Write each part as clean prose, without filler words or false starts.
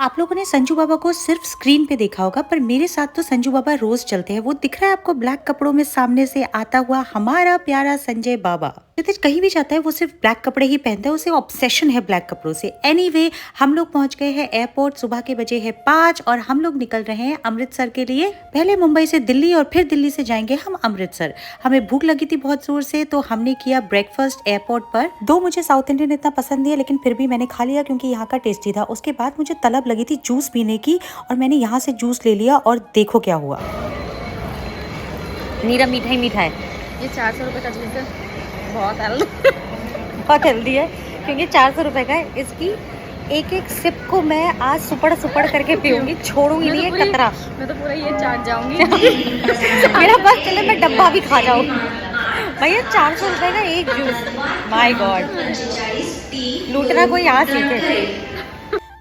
आप लोगों ने संजू बाबा को सिर्फ स्क्रीन पे देखा होगा, पर मेरे साथ तो संजू बाबा रोज चलते हैं। वो दिख रहा है आपको ब्लैक कपड़ों में सामने से आता हुआ हमारा प्यारा संजय बाबा। नितिश कहीं भी जाता है वो सिर्फ ब्लैक कपड़े ही पहनता है, उसे ऑब्सेशन है ब्लैक कपड़ों से। एनीवे, हम लोग पहुंच गए हैं एयरपोर्ट। सुबह के बजे है 5 और हम लोग निकल रहे हैं अमृतसर के लिए। पहले मुंबई से दिल्ली और फिर दिल्ली से जाएंगे हम अमृतसर। हमें भूख लगी थी बहुत जोर से, तो हमने किया ब्रेकफास्ट एयरपोर्ट पर। दो मुझे साउथ इंडियन इतना पसंद नहीं है, लेकिन फिर भी मैंने खा लिया क्योंकि यहाँ का टेस्टी था। उसके बाद मुझे तलब लगी थी जूस पीने की और मैंने यहाँ से जूस ले लिया और देखो क्या हुआ। नीरा मीठा ही मीठा है। ये 400 रुपये का जूस है, बहुत हेल्दी है क्योंकि 400 रुपए का है। इसकी एक एक सिप को मैं आज सुपड़ करके पीऊंगी, छोड़ूंगी नहीं है कतरा। मैं तो पूरा ये चाट जाऊंगी। मेरा बस चले मैं डब्बा भी खा जाऊँ। भैया 400 रुपए का एक जूस, माय गॉड। लूटना कोई यहाँ सीखे।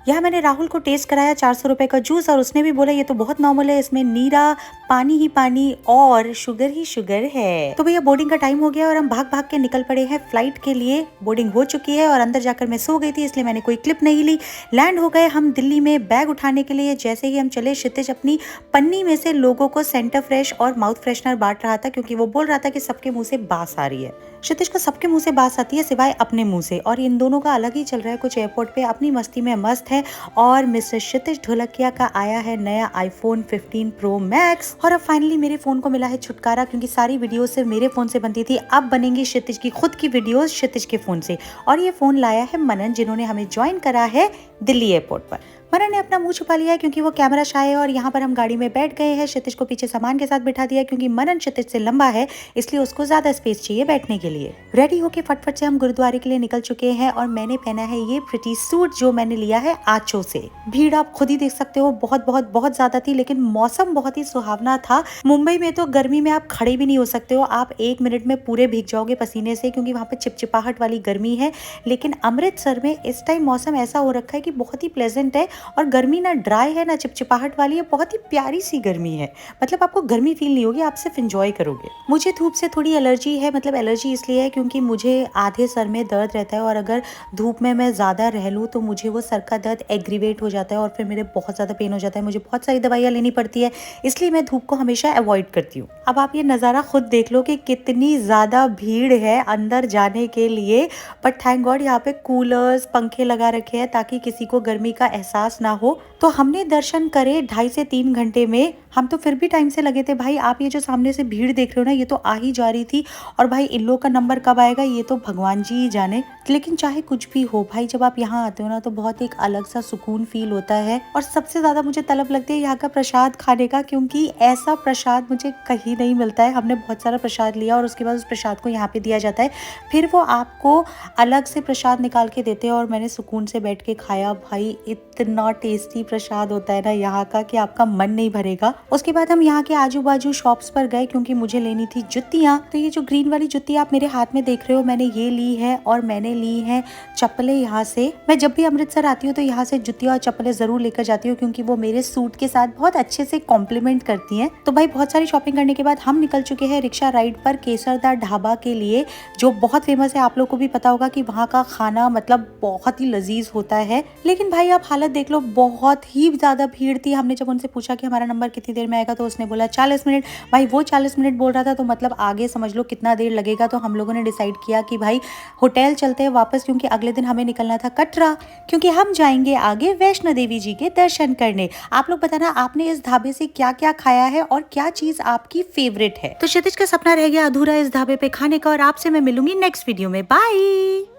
यहाँ मैंने राहुल को टेस्ट कराया 400 रुपए का जूस और उसने भी बोला ये तो बहुत नॉर्मल है, इसमें नीरा पानी ही पानी और शुगर ही शुगर है। तो भैया बोर्डिंग का टाइम हो गया और हम भाग भाग के निकल पड़े हैं फ्लाइट के लिए। बोर्डिंग हो चुकी है और अंदर जाकर मैं सो गई थी, इसलिए मैंने कोई क्लिप नहीं ली। लैंड हो गए हम दिल्ली में बैग उठाने के लिए। जैसे ही हम चले, क्षितिज अपनी पन्नी में से लोगों को सेंटर फ्रेश और माउथ फ्रेशनर बांट रहा था क्योंकि वो बोल रहा था कि सबके मुंह से बास आ रही है। क्षितिज को सबके मुंह से बास आती है सिवाय अपने मुंह से, और इन दोनों का अलग ही चल रहा है कुछ। एयरपोर्ट पे अपनी मस्ती में मस्त है। और मिस्टर क्षितिज ढोलकिया का आया है नया iPhone 15 Pro Max और अब फाइनली मेरे फोन को मिला है छुटकारा, क्योंकि सारी वीडियो सिर्फ मेरे फोन से बनती थी। अब बनेंगी क्षितिज की खुद की वीडियोस क्षितिज के फोन से। और ये फोन लाया है मनन, जिन्होंने हमें ज्वाइन करा है दिल्ली एयरपोर्ट पर। मनन ने अपना मुंह छुपा लिया है क्योंकि वो कैमरा शाय है। और यहाँ पर हम गाड़ी में बैठ गए हैं। क्षितिज को पीछे सामान के साथ बिठा दिया क्योंकि मनन क्षितिज से लंबा है, इसलिए उसको ज्यादा स्पेस चाहिए बैठने के लिए। रेडी होके फटफट से हम गुरुद्वारे के लिए निकल चुके हैं और मैंने पहना है ये प्रिटी सूट जो मैंने लिया है आचो से। भीड़ आप खुद ही देख सकते हो, बहुत बहुत बहुत ज्यादा थी, लेकिन मौसम बहुत ही सुहावना था। मुंबई में तो गर्मी में आप खड़े भी नहीं हो सकते हो, आप 1 मिनट में पूरे भीग जाओगे पसीने से क्योंकि वहाँ पे चिपचिपाहट वाली गर्मी है। लेकिन अमृतसर में इस टाइम मौसम ऐसा हो रखा है कि बहुत ही प्लेजेंट है और गर्मी ना ड्राई है ना चिपचिपाहट वाली है, बहुत ही प्यारी सी गर्मी है। मतलब आपको गर्मी फील नहीं होगी, आप सिर्फ एंजॉय करोगे। मुझे धूप से थोड़ी एलर्जी है, मतलब एलर्जी इसलिए है क्योंकि मुझे आधे सर में दर्द रहता है और अगर धूप में मैं ज्यादा रह लूँ तो मुझे वो सर का दर्द एग्रीवेट हो जाता है और फिर मेरे बहुत ज्यादा पेन हो जाता है। मुझे बहुत सारी दवाइयाँ लेनी पड़ती है, इसलिए मैं धूप को हमेशा अवॉइड करती हूँ। अब आप ये नज़ारा खुद देख लो कि कितनी ज्यादा भीड़ है अंदर जाने के लिए। बट थैंक गॉड यहाँ पे कूलर्स पंखे लगा रखे हैं ताकि किसी को गर्मी का एहसास ना हो। तो हमने दर्शन करे 2.5 से 3 घंटे में। हम तो फिर भी टाइम से लगे थे भाई। आप ये जो सामने से भीड़ देख रहे हो ना, ये तो आ ही जा रही थी। और भाई इन लोग का नंबर कब आएगा ये तो भगवान जी ही जाने। लेकिन चाहे कुछ भी हो भाई, जब आप यहाँ आते हो ना तो बहुत एक अलग सा सुकून फील होता है। और सबसे ज्यादा मुझे तलब लगती है यहाँ का प्रसाद खाने का, क्योंकि ऐसा प्रसाद मुझे कहीं नहीं मिलता है। हमने बहुत सारा प्रसाद लिया और उसके बाद उस प्रसाद को यहाँ पे दिया जाता है, फिर वो आपको अलग से प्रसाद निकाल के देते हैं। और मैंने सुकून से बैठ के खाया भाई, इतना टेस्टी प्रसाद होता है ना यहाँ का कि आपका मन नहीं भरेगा। उसके बाद हम यहाँ के आजू बाजू शॉप्स पर गए क्योंकि मुझे लेनी थी जुतियाँ। तो ये जो ग्रीन वाली जुत्ती आप मेरे हाथ में देख रहे हो, मैंने ये ली है और मैंने ली है चप्पलें यहाँ से। मैं जब भी अमृतसर आती हूँ तो यहाँ से जुतियाँ और चप्पलें जरूर लेकर जाती हूँ क्योंकि वो मेरे सूट के साथ बहुत अच्छे से कॉम्प्लीमेंट करती हैं। तो भाई बहुत सारी शॉपिंग करने के बाद हम निकल चुके हैं रिक्शा राइड पर केसरदा ढाबा के लिए, जो बहुत फेमस है। आप लोग को भी पता होगा कि वहाँ का खाना मतलब बहुत ही लजीज होता है। लेकिन भाई आप हालत देख लो, बहुत ही ज्यादा भीड़ थी। हमने जब उनसे पूछा कि हमारा नंबर कितनी देर में आएगा तो उसने बोला 40 मिनट। भाई वो 40 मिनट बोल रहा था तो मतलब आगे समझ लो कितना देर लगेगा। तो हम लोगों ने डिसाइड किया कि भाई होटल चलते हैं वापस, क्योंकि अगले दिन हमें निकलना था कटरा, क्योंकि हम जाएंगे आगे वैष्णो देवी जी के दर्शन करने। आप लोग बताना आपने इस ढाबे से क्या क्या खाया है और क्या चीज आपकी फेवरेट है। तो क्षितिज का सपना रह गया अधूरा इस ढाबे पे खाने का, और आपसे मैं मिलूंगी नेक्स्ट वीडियो में। बाय।